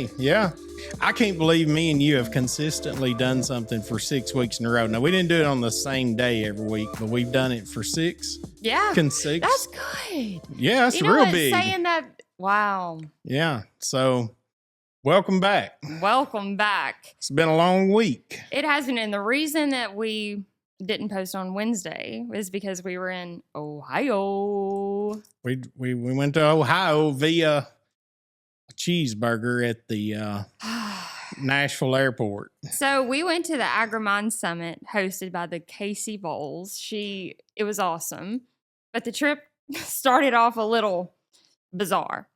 Hey, yeah. I can't believe me and you have consistently done something for 6 weeks in a row. Now, we didn't do it on the same day every week, but we've done it for six. Yeah. Consecutive. That's good. Yeah, that's you know real what? big. Saying that, wow. Yeah. So, welcome back. Welcome back. It's been a long week. It hasn't. And the reason that we didn't post on Wednesday is because we were in Ohio. We went to Ohio via a cheeseburger at the Nashville airport. So we went to the AgriMinds Summit hosted by the Casey Bowles. It was awesome, but the trip started off a little bizarre.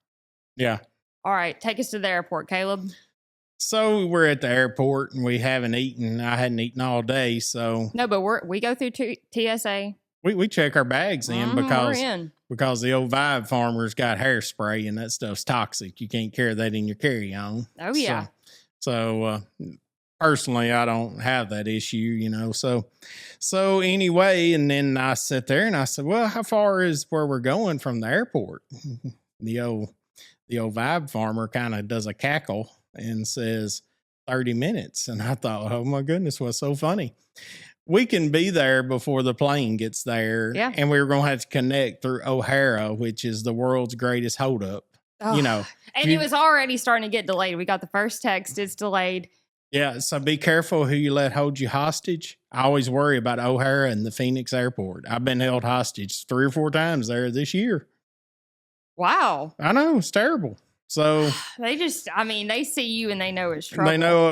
Yeah. All right, take us to the airport, Caleb. So we're at the airport and we haven't eaten. I hadn't eaten all day, so no, but we go through TSA. We check our bags in because we're in. Because the old Vibe farmer's got hairspray and that stuff's toxic. You can't carry that in your carry-on. Oh yeah. So personally, I don't have that issue, you know. So anyway, and then I sat there and I said, "Well, how far is where we're going from the airport?" The old Vibe farmer kind of does a cackle and says 30 minutes. And I thought, oh my goodness, what's so funny? We can be there before the plane gets there. Yeah. And we were going to have to connect through O'Hara, which is the world's greatest holdup. Oh. You know. And it was already starting to get delayed. We got the first text, it's delayed. Yeah, so be careful who you let hold you hostage. I always worry about O'Hara and the Phoenix airport. I've been held hostage 3 or 4 times there this year. Wow. I know, it's terrible. So they see you and they know it's trouble. They know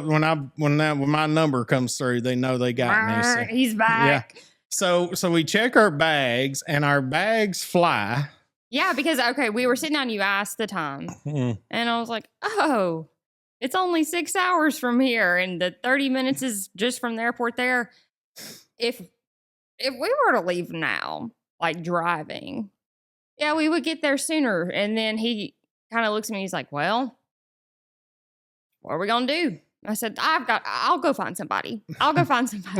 when my number comes through, they know they got me. So, he's back. Yeah. So we check our bags and our bags fly. Yeah, because we were sitting down, you asked the time. Mm. And I was like, oh, it's only 6 hours from here and the 30 minutes is just from the airport there. If we were to leave now, like driving, yeah, we would get there sooner. And then he kind of looks at me, he's like, well, what are we gonna do? I said, I'll go find somebody.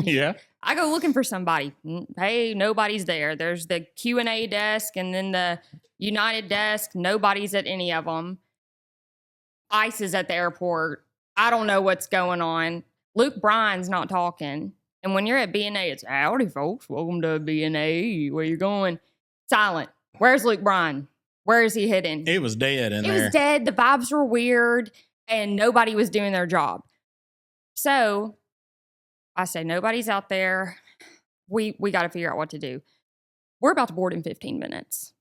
Yeah. I go looking for somebody. Hey, nobody's there. There's the Q&A desk and then the United desk. Nobody's at any of them. ICE is at the airport. I don't know what's going on. Luke Bryan's not talking. And when you're at B&A, it's, howdy, folks. Welcome to B&A. Where you going? Silent. Where's Luke Bryan? Where is he hidden? It was dead in there. It was dead. The vibes were weird and nobody was doing their job. So I said, nobody's out there. We got to figure out what to do. We're about to board in 15 minutes.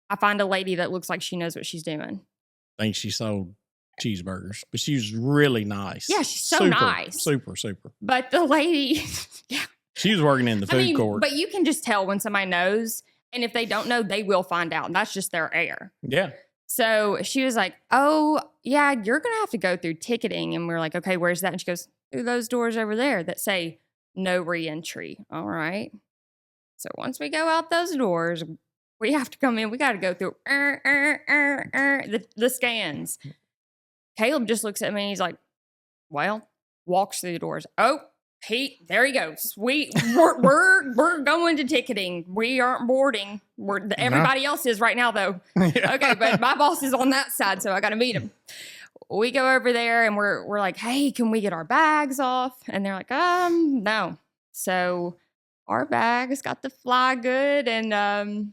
I find a lady that looks like she knows what she's doing. I think she sold cheeseburgers, but she was really nice. Yeah, she's so nice. Super. But the lady, yeah. She was working in the food court. But you can just tell when somebody knows. And if they don't know, they will find out. And that's just their air. Yeah. So she was like, oh, yeah, you're going to have to go through ticketing. And we're like, okay, where's that? And she goes, through those doors over there that say no re-entry. All right. So once we go out those doors, we have to come in. We got to go through the scans. Caleb just looks at me. He's like, well, walks through the doors. Oh, there he goes. We're going to ticketing. We aren't boarding. Everybody else is right now, though. Yeah. Okay, but my boss is on that side, so I got to meet him. We go over there and we're like, hey, can we get our bags off? And they're like, no. So our bags got to fly good, and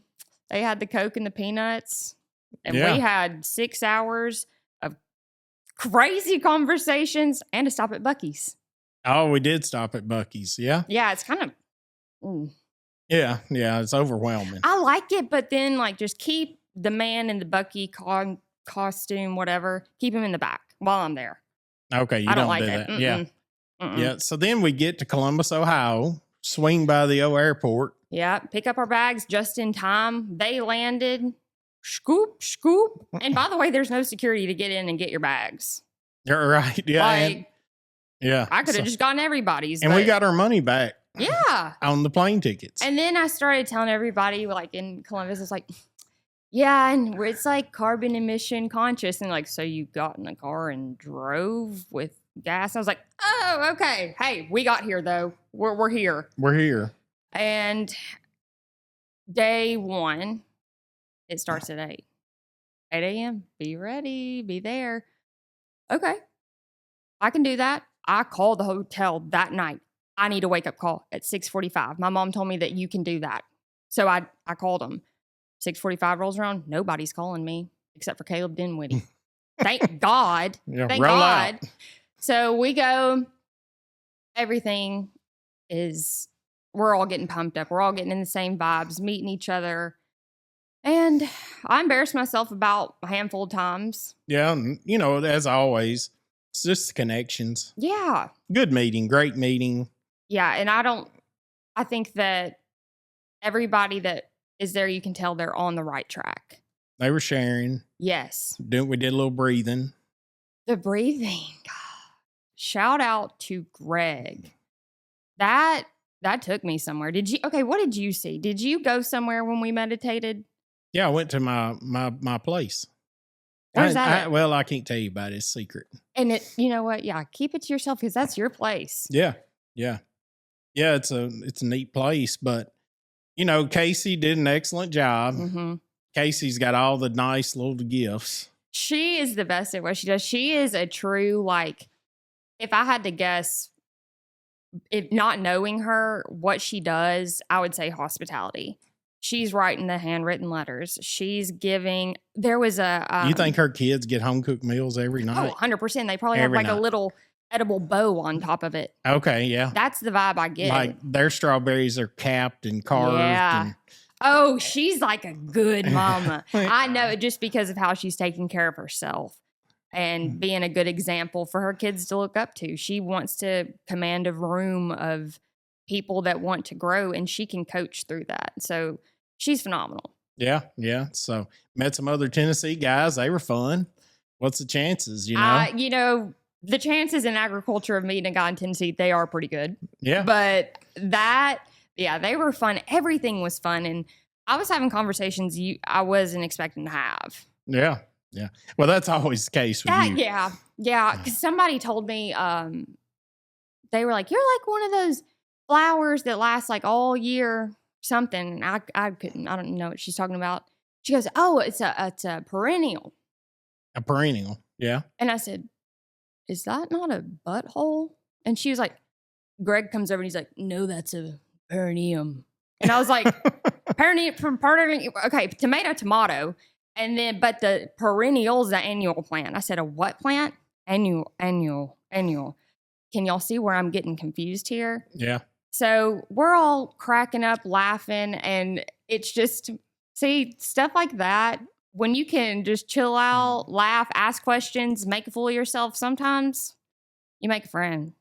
they had the Coke and the peanuts, and we had 6 hours of crazy conversations and a stop at Buc-ee's. Oh, we did stop at Buc-ee's. Yeah. Yeah, it's kind of. Yeah, it's overwhelming. I like it, but then just keep the man in the Buc-ee costume, whatever. Keep him in the back while I'm there. Okay, I don't do like that. it. Yeah. Yeah. So then we get to Columbus, Ohio, swing by the old airport. Yeah, pick up our bags just in time. They landed. Scoop. And by the way, there's no security to get in and get your bags. You're right. Yeah. Yeah. I could have just gotten everybody's. And we got our money back. Yeah. On the plane tickets. And then I started telling everybody, in Columbus, it's like, yeah, and it's like carbon emission conscious. And so you got in a car and drove with gas. I was like, oh, okay. Hey, we got here, though. We're here. We're here. And day 1, it starts at 8 a.m. Be ready. Be there. Okay, I can do that. I called the hotel that night. I need a wake-up call at 6:45. My mom told me that you can do that. So I called them. 6:45 rolls around. Nobody's calling me except for Caleb Dinwiddie. Thank God. Yeah, Thank roll God. out. So we go. Everything is, we're all getting pumped up. We're all getting in the same vibes, meeting each other. And I embarrassed myself about a handful of times. Yeah, and, you know, as always, it's just connections. Yeah. Good meeting, great meeting. Yeah. And I think that everybody that is there, you can tell they're on the right track. They were sharing. Yes. We did a little breathing. The breathing. Shout out to Greg. That took me somewhere. What did you see? Did you go somewhere when we meditated? Yeah, I went to my place. Where's that? Well, I can't tell you about it. It's secret. And you know what? Yeah, keep it to yourself because that's your place. Yeah. It's a neat place, but you know, Casey did an excellent job. Mm-hmm. Casey's got all the nice little gifts. She is the best at what she does. She is a true, like, if I had to guess, if not knowing her, what she does, I would say hospitality. She's writing the handwritten letters. She's giving. There was a. You think her kids get home cooked meals every night? Oh, 100%. They probably Every have like night. a little edible bow on top of it. Okay, yeah. That's the vibe I get. Like their strawberries are capped and carved. Yeah. And, oh, she's like a good mama. I know it just because of how she's taking care of herself and being a good example for her kids to look up to. She wants to command a room of people that want to grow, and she can coach through that. So she's phenomenal. yeah. So met some other Tennessee guys. They were fun. What's the chances, you know? The chances in agriculture of meeting a guy in Tennessee, they are pretty good. Yeah. But they were fun. Everything was fun. And I was having conversations I wasn't expecting to have. Yeah. Well, that's always the case with you. Yeah. Because somebody told me, they were like, you're like one of those flowers that last like all year, something. And I don't know what she's talking about. She goes, oh, it's a perennial. A perennial. Yeah. And I said, is that not a butthole? And she was like, Greg comes over and he's like, no, that's a perineum. And I was like, perineum, okay, tomato. And then, but the perennial is the annual plant. I said, a what plant? Annual. Can y'all see where I'm getting confused here? Yeah. So we're all cracking up, laughing. And it's just, see, stuff like that. When you can just chill out, laugh, ask questions, make a fool of yourself, sometimes you make a friend.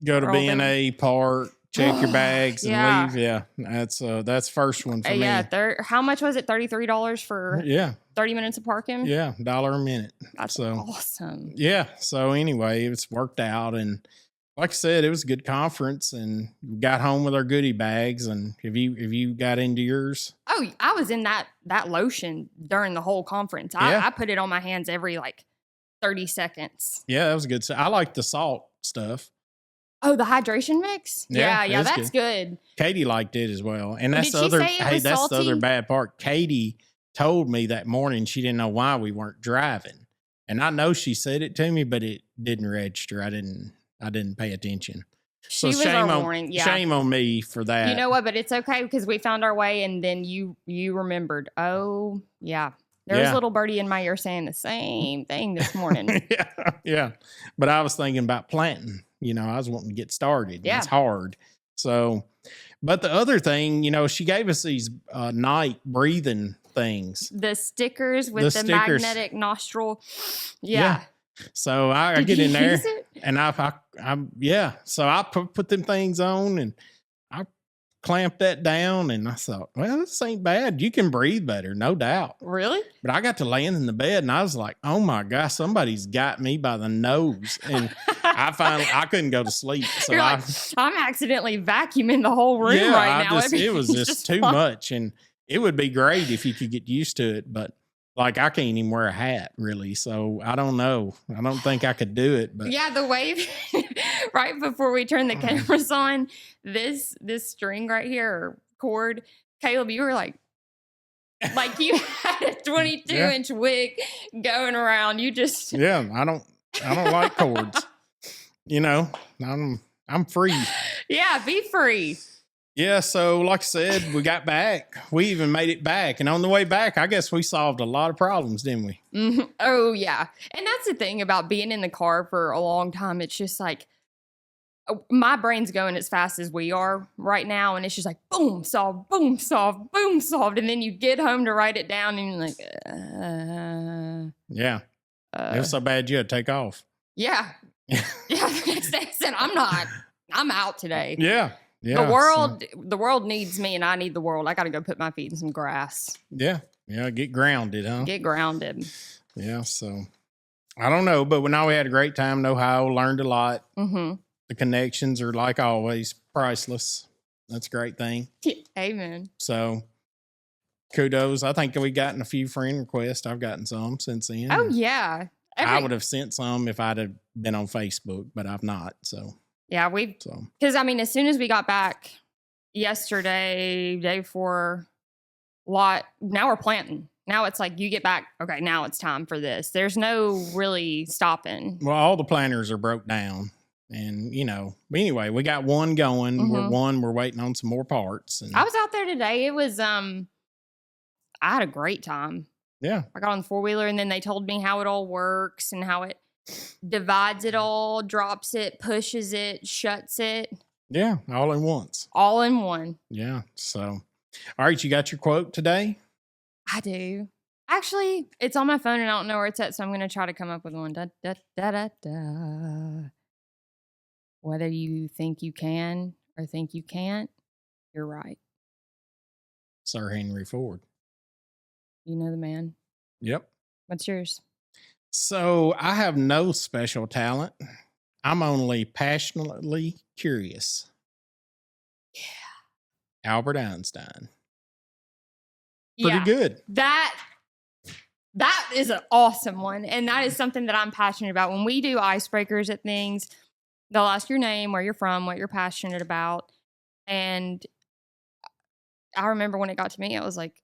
Go to B&A Park, check your bags and Yeah. leave. Yeah, that's first one for me. Yeah, how much was it? $33 for 30 minutes of parking? Yeah, $1 a minute. That's awesome. Yeah. So anyway, it's worked out, and like I said, it was a good conference, and we got home with our goodie bags. And have you got into yours? Oh, I was in that lotion during the whole conference. I put it on my hands every like 30 seconds. Yeah, that was good. I like the salt stuff. Oh, the hydration mix? Yeah, that's good. Katie liked it as well. And that's Did she say it was that's salty? the other bad part. Katie told me that morning she didn't know why we weren't driving. And I know she said it to me, but it didn't register. I didn't pay attention. She was our warning. Yeah. Shame on me for that. You know what? But it's okay because we found our way, and then you remembered. Oh, yeah. There was little birdie in my ear saying the same thing this morning. Yeah. But I was thinking about planting. You know, I was wanting to get started. Yeah. It's hard. So, but the other thing, you know, she gave us these night breathing things. The stickers with the magnetic nostril. Yeah. So I get in there and so I put them things on and I clamped that down and I thought, well, this ain't bad. You can breathe better, no doubt. Really? But I got to laying in the bed and I was like, oh my gosh, somebody's got me by the nose. And I couldn't go to sleep. So I'm accidentally vacuuming the whole room right now. It was just too much. And it would be great if you could get used to it, but like I can't even wear a hat really. So I don't know. I don't think I could do it. But yeah, the wave right before we turn the cameras on, this string right here, or cord, Caleb, you were like you had a 22-inch wig going around. You just I don't I don't like cords. You know, I'm free. Yeah, be free. Yeah, so like I said, we got back. We even made it back. And on the way back, I guess we solved a lot of problems, didn't we? Mm-hmm. Oh, yeah. And that's the thing about being in the car for a long time. It's just like, my brain's going as fast as we are right now. And it's just like, boom, solved, boom, solved, boom, solved. And then you get home to write it down and you're like, Yeah. It was so bad you had to take off. Yeah. Yeah. The next day I said, I'm out today. Yeah. Yeah. The world needs me and I need the world. I got to go put my feet in some grass. Yeah. Yeah. Get grounded, huh? Get grounded. Yeah. So I don't know, but now we had a great time in Ohio, learned a lot. Mm-hmm. The connections are, like always, priceless. That's a great thing. Amen. So kudos. I think we've gotten a few friend requests. I've gotten some since then. Oh, yeah. I would have sent some if I'd have been on Facebook, but I've not. So yeah, because I mean, as soon as we got back yesterday, day before, now we're planting. Now it's like you get back. Okay, now it's time for this. There's no really stopping. Well, all the planters are broke down, and but anyway, we got one going. Mm-hmm. We're waiting on some more parts. And I was out there today. It was I had a great time. Yeah, I got on the 4-wheeler and then they told me how it all works and how it divides it all, drops it, pushes it, shuts it. Yeah, all in once. All in one. Yeah. So, all right, you got your quote today? I do. Actually, it's on my phone and I don't know where it's at, so I'm going to try to come up with one. Da, da, da, da, da. Whether you think you can or think you can't, you're right. Sir Henry Ford. You know the man. Yep. What's yours? So I have no special talent. I'm only passionately curious. Yeah. Albert Einstein. Pretty good. That is an awesome one. And that is something that I'm passionate about. When we do icebreakers at things, they'll ask your name, where you're from, what you're passionate about. And I remember when it got to me, I was like,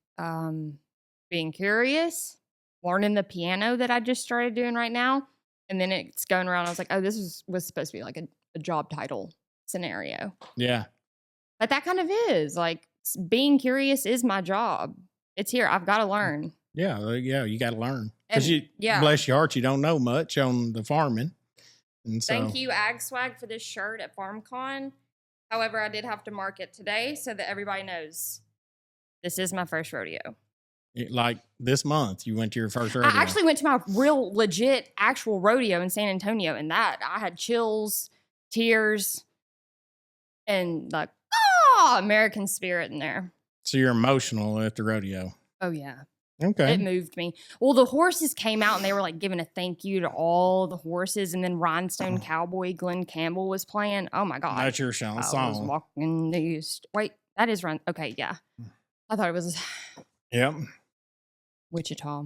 being curious, learning the piano that I just started doing right now. And then it's going around. I was like, oh, this was supposed to be like a job title scenario. Yeah. But that kind of is like being curious is my job. It's here. I've got to learn. Yeah. Yeah. You got to learn. Because bless your heart, you don't know much on the farming. And so, thank you, Ag Swag, for this shirt at FarmCon. However, I did have to mark it today so that everybody knows this is my first rodeo. Like this month, you went to your first rodeo. I actually went to my real, legit, actual rodeo in San Antonio, and that I had chills, tears, and like, American spirit in there. So you're emotional at the rodeo. Oh, yeah. Okay. It moved me. Well, the horses came out and they were like giving a thank you to all the horses. And then Rhinestone Cowboy Glenn Campbell was playing. Oh, my God. That's your song. I was walking these. Wait, that is Run. Okay, yeah. I thought it was. Yep. Wichita.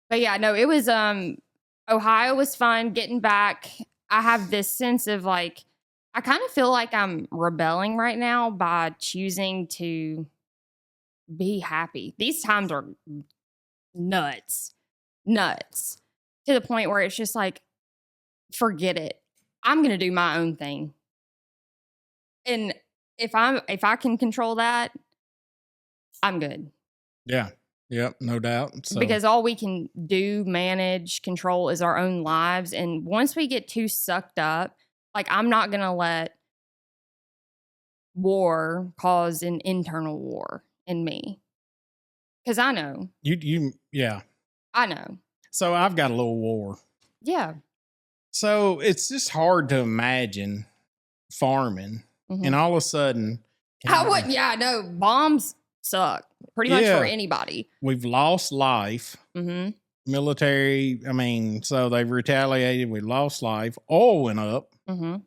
But yeah, no, it was Ohio was fun getting back. I have this sense of like, I kind of feel like I'm rebelling right now by choosing to be happy. These times are nuts to the point where it's just like, forget it. I'm going to do my own thing. And if I can control that, I'm good. Yeah. Yep. No doubt. So. Because all we can do, manage, control is our own lives. And once we get too sucked up, like I'm not going to let war cause an internal war in me. Because I know. Yeah. I know. So I've got a little war. Yeah. So it's just hard to imagine farming and all of a sudden. I know. Bombs suck pretty much for anybody. We've lost life. Mm-hmm. Military. I mean, so they've retaliated. We lost life. Oil went up. Mm-hmm.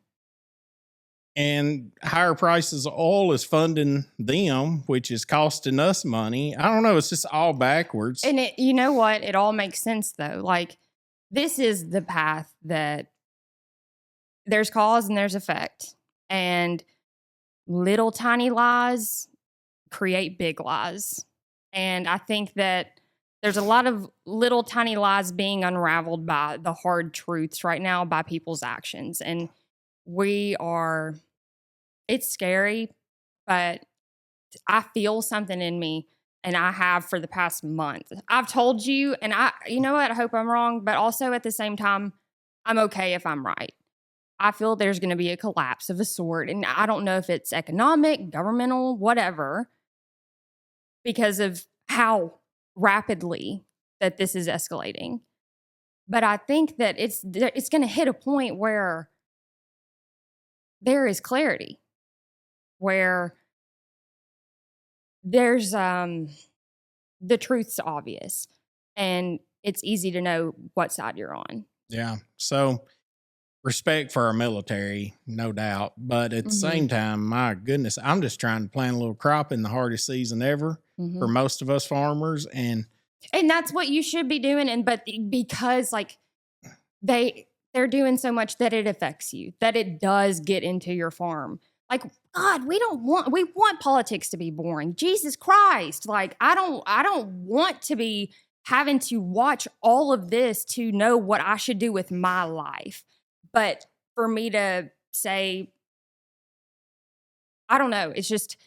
And higher prices of oil is funding them, which is costing us money. I don't know. It's just all backwards. And you know what? It all makes sense though. Like this is the path that there's cause and there's effect. And little tiny lies create big lies. And I think that There's a lot of little tiny lies being unraveled by the hard truths right now by people's actions. And it's scary, but I feel something in me, and I have for the past month. I've told you, and you know what? I hope I'm wrong, but also at the same time, I'm okay if I'm right. I feel there's going to be a collapse of a sort, and I don't know if it's economic, governmental, whatever, because of how rapidly that this is escalating. But I think that it's going to hit a point where there is clarity, where there's the truth's obvious, and it's easy to know what side you're on. Yeah. So respect for our military, no doubt. But at the same time, my goodness, I'm just trying to plant a little crop in the hardest season ever for most of us farmers. And that's what you should be doing. But because like they're doing so much that it affects you, that it does get into your farm. Like, God, we want politics to be boring. Jesus Christ. Like, I don't want to be having to watch all of this to know what I should do with my life. But for me to say, I don't know, it's just,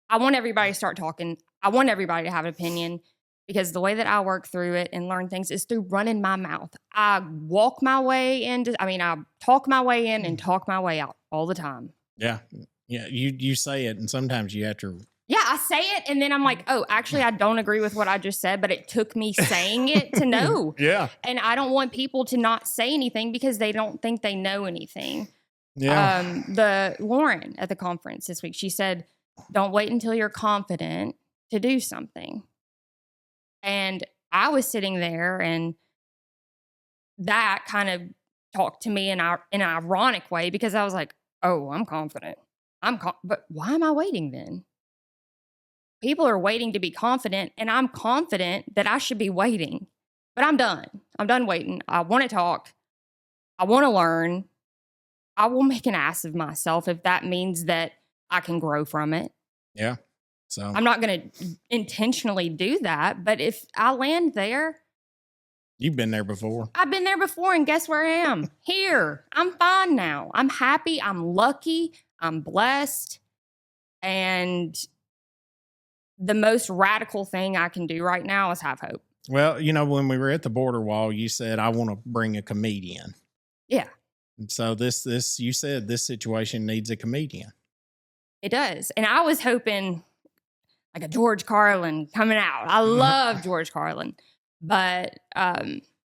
I want everybody to start talking. I want everybody to have an opinion, because the way that I work through it and learn things is through running my mouth. I talk my way in and talk my way out all the time. Yeah. Yeah. You say it, and sometimes you have to. Yeah, I say it, and then I'm like, oh, actually, I don't agree with what I just said, but it took me saying it to know. Yeah. And I don't want people to not say anything because they don't think they know anything. Yeah. The Lauren at the conference this week, she said, don't wait until you're confident to do something. And I was sitting there, and that kind of talked to me in an ironic way, because I was like, oh, I'm confident. But why am I waiting then? People are waiting to be confident, and I'm confident that I should be waiting. But I'm done. I'm done waiting. I want to talk. I want to learn. I will make an ass of myself if that means that I can grow from it. Yeah. So I'm not going to intentionally do that, but if I land there. You've been there before. I've been there before, and guess where I am? Here. I'm fine now. I'm happy. I'm lucky. I'm blessed. And the most radical thing I can do right now is have hope. Well, when we were at the border wall, you said, I want to bring a comedian. Yeah. And so you said this situation needs a comedian. It does. And I was hoping like a George Carlin coming out. I love George Carlin. But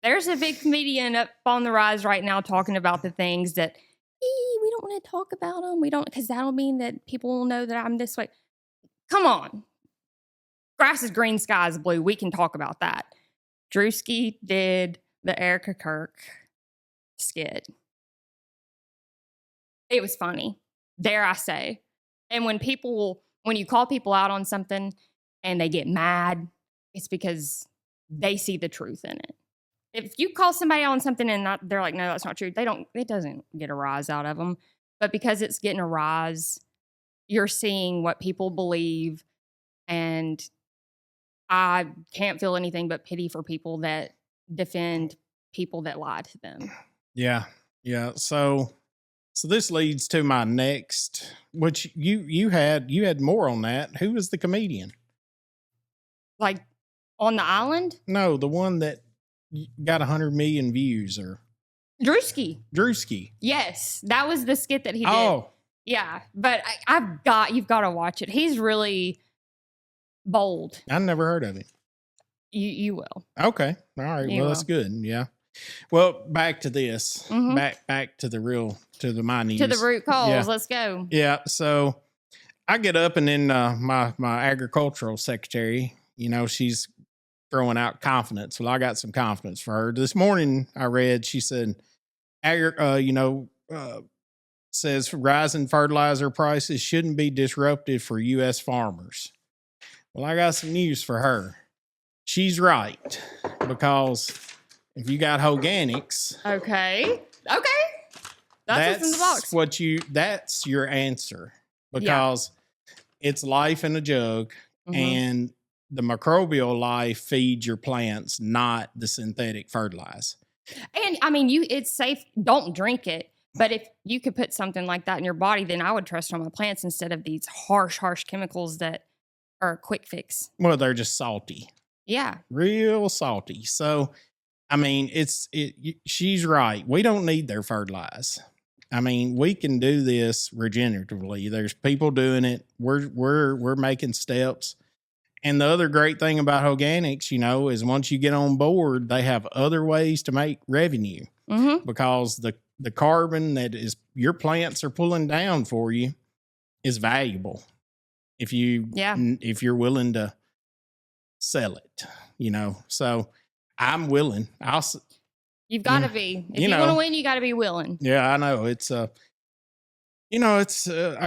there's a big comedian up on the rise right now talking about the things that we don't want to talk about them. We don't, because that'll mean that people will know that I'm this way. Come on. Grass is green, sky is blue. We can talk about that. Drewski did the Erica Kirk skit. It was funny, dare I say. And when you call people out on something and they get mad, it's because they see the truth in it. If you call somebody out on something and they're like, no, that's not true, it doesn't get a rise out of them. But because it's getting a rise, you're seeing what people believe. And I can't feel anything but pity for people that defend people that lie to them. Yeah. Yeah. So this leads to my next, which you had more on that. Who was the comedian? Like on the island? No, the one that got 100 million views, or Drewski. Yes, that was the skit that he did. Oh, yeah, but you've got to watch it. He's really bold. I never heard of it. You will. Okay, all right. Well, that's good. Yeah. Well, back to this. Back to the my news. To the root cause. Yeah. Let's go. Yeah. So I get up, and then my agricultural secretary, she's throwing out confidence. Well, I got some confidence for her. This morning I read, she said, says rising fertilizer prices shouldn't be disruptive for U.S. farmers. Well, I got some news for her. She's right, because if you got organics, okay, that's what's in the box. That's your answer, because it's life in a jug, and the microbial life feeds your plants, not the synthetic fertilizer. And I mean, it's safe. Don't drink it. But if you could put something like that in your body, then I would trust on my plants instead of these harsh chemicals that are a quick fix. Well, they're just salty. Yeah. Real salty. So, I mean, she's right. We don't need their fertilizer. I mean, we can do this regeneratively. There's people doing it. We're making steps. And the other great thing about organics, you know, is once you get on board, they have other ways to make revenue because the carbon that is your plants are pulling down for you is valuable if you're willing to sell it, you know. So I'm willing. You've got to be. If you want to win, you got to be willing. Yeah, I know. It's I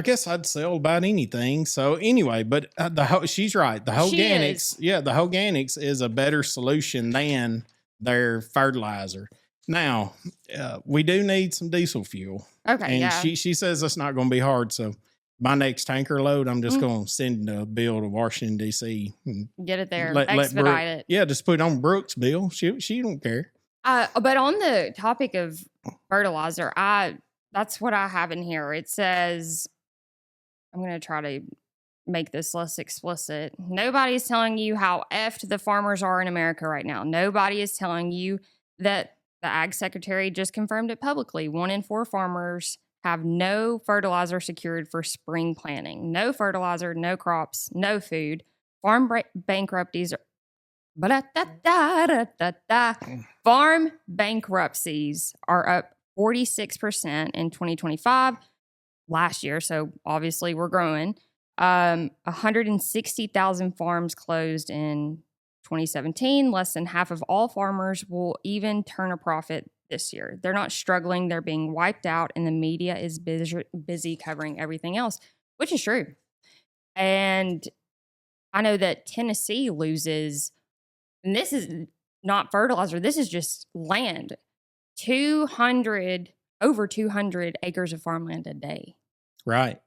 guess I'd sell about anything. So anyway, but she's right. The organics, the organics is a better solution than their fertilizer. Now, we do need some diesel fuel. Okay, and she says that's not going to be hard. So my next tanker load, I'm just going to send a bill to Washington, D.C. and get it there. Expedite it. Yeah, just put it on Brooke's bill. She don't care. But on the topic of fertilizer, that's what I have in here. It says, I'm going to try to make this less explicit. Nobody's telling you how effed the farmers are in America right now. Nobody is telling you that the ag secretary just confirmed it publicly. 1 in 4 farmers have no fertilizer secured for spring planting. No fertilizer, no crops, no food. Farm bankruptcies Farm bankruptcies are up 46% in 2025 last year. So obviously we're growing. 160,000 farms closed in 2017. Less than half of all farmers will even turn a profit this year. They're not struggling. They're being wiped out, and the media is busy covering everything else, which is true. And I know that Tennessee loses, and this is not fertilizer, this is just land, over 200 acres of farmland a day. Right.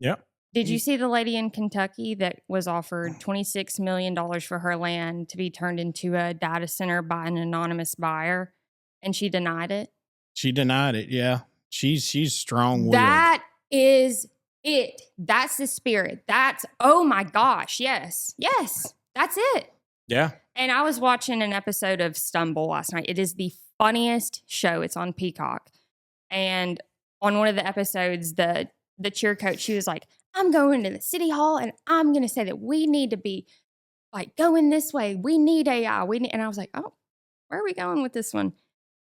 Yep. Did you see the lady in Kentucky that was offered $26 million for her land to be turned into a data center by an anonymous buyer, and she denied it? She denied it, yeah. She's strong-willed. That is it. That's the spirit. Oh my gosh, yes. Yes, that's it. Yeah. And I was watching an episode of Stumble last night. It is the funniest show. It's on Peacock. And on one of the episodes, the cheer coach, she was like, I'm going to the city hall and I'm going to say that we need to be like going this way. We need AI. And I was like, oh, where are we going with this one?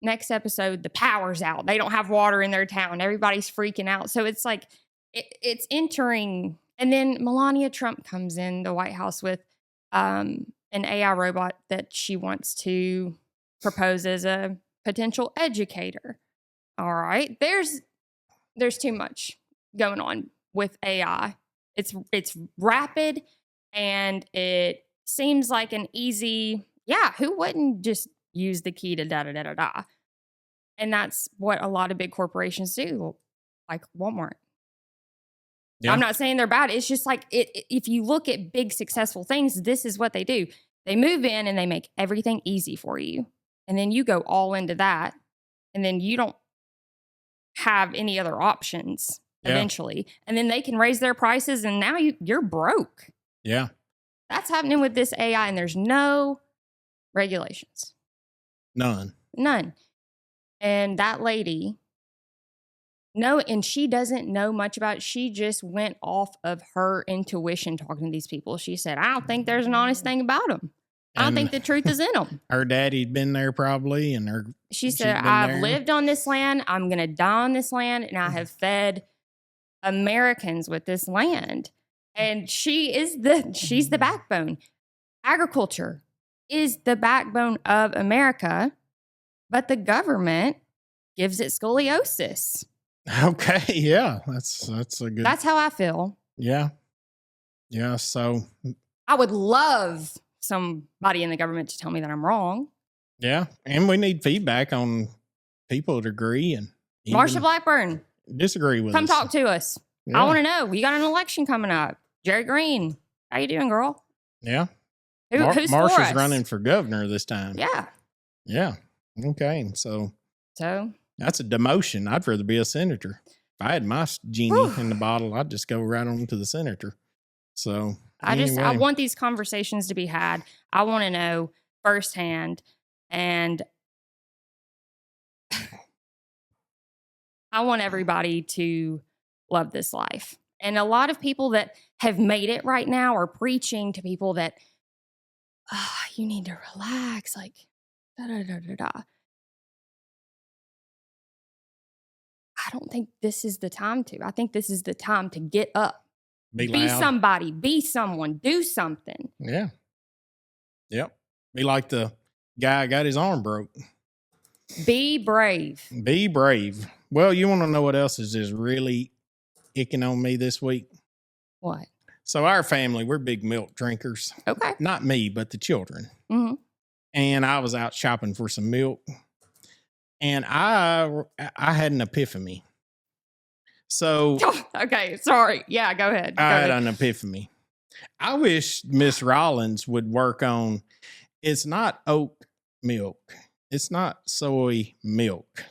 Next episode, the power's out. They don't have water in their town. Everybody's freaking out. So it's like, it's entering. And then Melania Trump comes in the White House with an AI robot that she wants to propose as a potential educator. All right. There's too much going on with AI. It's rapid and it seems like an easy, who wouldn't just use the key to da-da-da-da-da? And that's what a lot of big corporations do, like Walmart. Yeah. I'm not saying they're bad. It's just like if you look at big successful things, this is what they do. They move in and they make everything easy for you. And then you go all into that. And then you don't have any other options eventually. And then they can raise their prices and now you're broke. Yeah. That's happening with this AI and there's no regulations. None. And that lady, and she doesn't know much about it. She just went off of her intuition talking to these people. She said, I don't think there's an honest thing about them. I don't think the truth is in them. Her daddy'd been there probably. And she said, I've lived on this land. I'm going to die on this land. And I have fed Americans with this land. And she's the backbone. Agriculture is the backbone of America, but the government gives it scoliosis. Okay, yeah. That's how I feel. Yeah. Yeah, so I would love somebody in the government to tell me that I'm wrong. Yeah, and we need feedback on people that agree and Marsha Blackburn disagree with Come us. talk to us. Yeah. I want to know. We got an election coming up. Jerry Green, how you doing, girl? Yeah. Who's for Marsha's us? running for governor this time. Yeah. Yeah. Okay. So So that's a demotion. I'd rather be a senator. If I had my genie in the bottle, I'd just go right on to the senator. So I want these conversations to be had. I want to know firsthand, and I want everybody to love this life. And a lot of people that have made it right now are preaching to people that you need to relax, like da da da da da. I don't think this is the time to. I think this is the time to get up. Be Be loud. somebody, be someone, do something. Yeah. Yep. Be like the guy got his arm broke. Be brave. Be brave. Well, you want to know what else is just really icking on me this week? What? So our family, we're big milk drinkers. Okay. Not me, but the children. Mm-hmm. And I was out shopping for some milk. And I had an epiphany. So Okay, sorry. Yeah, go ahead. I had an epiphany. I wish Miss Rollins would work on, it's not oat milk. It's not soy milk.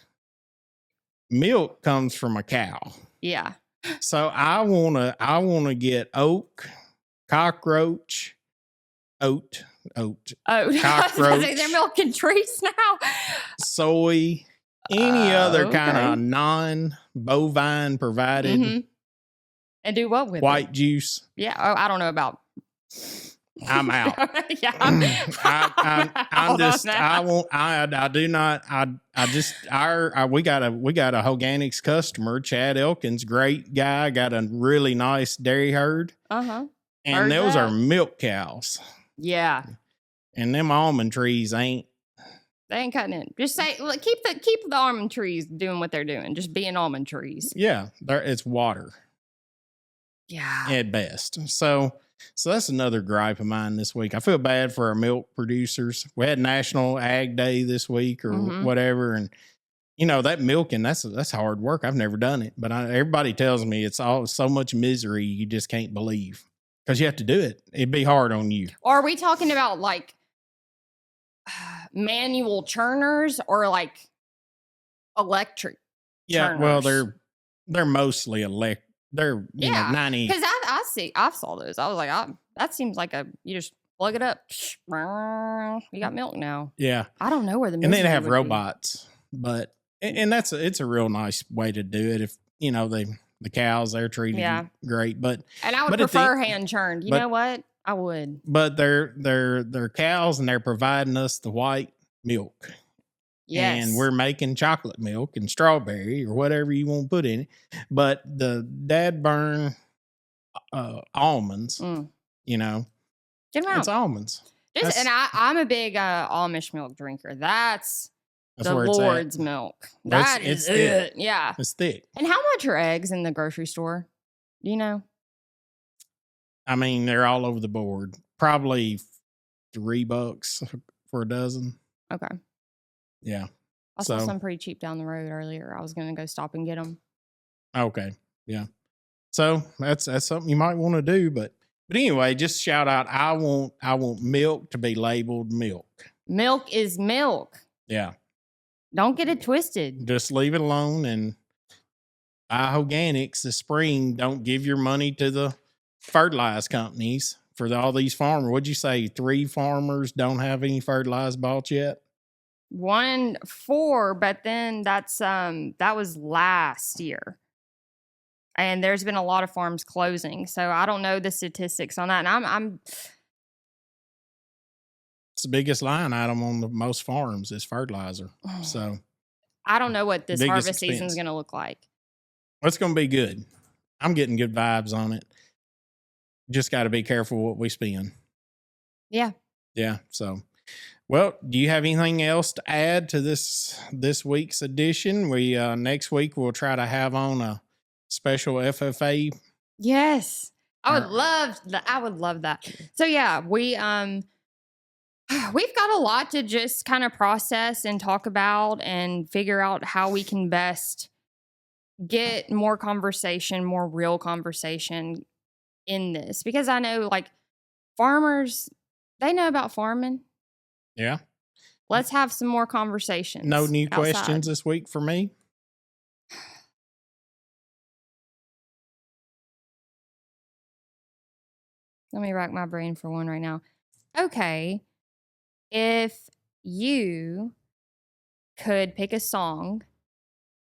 Milk comes from a cow. Yeah. So I wanna get oat, cockroach, oat, Oh, cockroach, they're milking trees now. soy, any other kind Okay. of non-bovine provided Mhm. And do what with white it? juice. Yeah. Oh, I don't know about. I'm out. Yeah. I'm just, I won't, I do not, I just, we got a organics customer, Chad Elkins, great guy, got a really nice dairy herd. Uh-huh. And Heard those that. are milk cows. Yeah. And them almond trees ain't. They ain't cutting it. Just say, look, keep the almond trees doing what they're doing. Just being almond trees. Yeah, it's water Yeah. at best. So that's another gripe of mine this week. I feel bad for our milk producers. We had National Ag Day this week or whatever, and that milking, that's hard work. I've never done it, but everybody tells me it's all so much misery you just can't believe because you have to do it. It'd be hard on you. Or are we talking about like manual churners or like electric? Yeah, churners? well, they're mostly electric. They're 90. Because I saw those. I was like, that seems like you just plug it up. You got milk now. Yeah, I don't know where the and then they have would be. robots, but and it's a real nice way to do it. If the cows, they're treated great, but and I would prefer hand churned. You know what? I would. But they're cows and they're providing us the white milk. Yes. And we're making chocolate milk and strawberry or whatever you want to put in it. But the dad burn almonds, Get 'em out. it's almonds. And I'm a big Amish milk drinker. That's the where it's Lord's at. milk. It's thick. Yeah. It's thick. And how much are eggs in the grocery store? Do you know? I mean, they're all over the board. Probably $3 for a dozen. Okay. Yeah. I saw some pretty cheap down the road earlier. I was going to go stop and get them. Okay. Yeah. So that's something you might want to do, but anyway, just shout out. I want milk to be labeled milk. Milk is milk. Yeah. Don't get it twisted. Just leave it alone and buy organics this spring. Don't give your money to the fertilizer companies for all these farmers. What'd you say? 3 farmers don't have any fertilizer bought yet? 4, but then that was last year. And there's been a lot of farms closing. So I don't know the statistics on that. And it's the biggest line item on most farms is fertilizer. So I don't know what this harvest expense. season is going to look like. It's going to be good. I'm getting good vibes on it. Just got to be careful what we spend. Yeah. Yeah. So, well, do you have anything else to add to this week's edition? We next week we'll try to have on a special FFA. Yes. I would love that. I would love that. So yeah, we've got a lot to just kind of process and talk about and figure out how we can best get more conversation, more real conversation in this. Because I know like farmers, they know about farming. Yeah. Let's have some more conversations. No new outside. questions this week for me? Let me rack my brain for one right now. Okay. If you could pick a song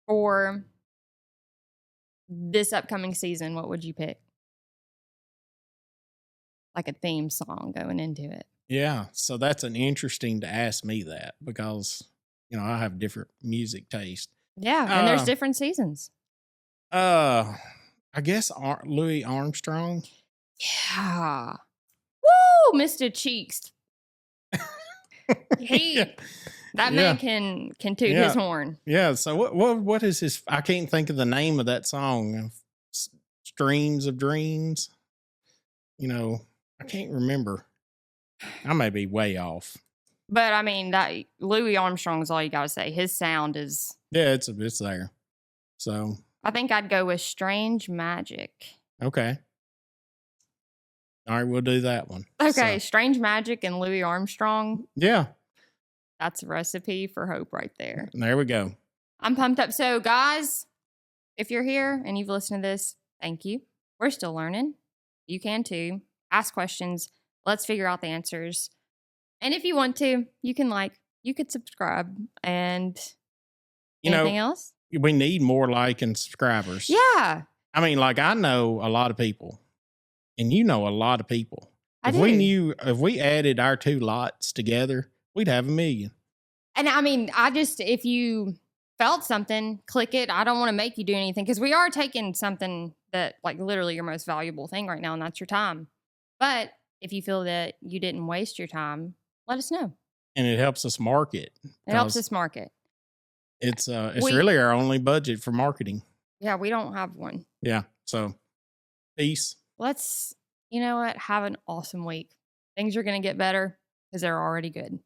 for this upcoming season, what would you pick? Like a theme song going into it. Yeah. So that's an interesting to ask me that because, I have different music taste. Yeah. And there's different seasons. I guess Louis Armstrong. Yeah. Woo, Mr. Cheeks. That man can toot his horn. Yeah. So what is his? I can't think of the name of that song. Streams of Dreams. I can't remember. I may be way off. But I mean, that Louis Armstrong is all you got to say. His sound is. Yeah, it's there. So I think I'd go with Strange Magic. Okay. All right, we'll do that one. Okay, Strange Magic and Louis Armstrong. Yeah. That's a recipe for hope right there. There we go. I'm pumped up. So, guys, if you're here and you've listened to this, thank you. We're still learning. You can too. Ask questions. Let's figure out the answers. And if you want to, you could subscribe. And anything else? We need more and subscribers. Yeah. I mean, I know a lot of people, and you know a lot of people. If we added our two lots together, we'd have 1 million. And I mean, if you felt something, click it. I don't want to make you do anything because we are taking something that literally your most valuable thing right now, and that's your time. But if you feel that you didn't waste your time, let us know. And it helps us market. It helps us market. It's really our only budget for marketing. Yeah, we don't have one. Yeah. So peace. You know what? Have an awesome week. Things are going to get better because they're already good.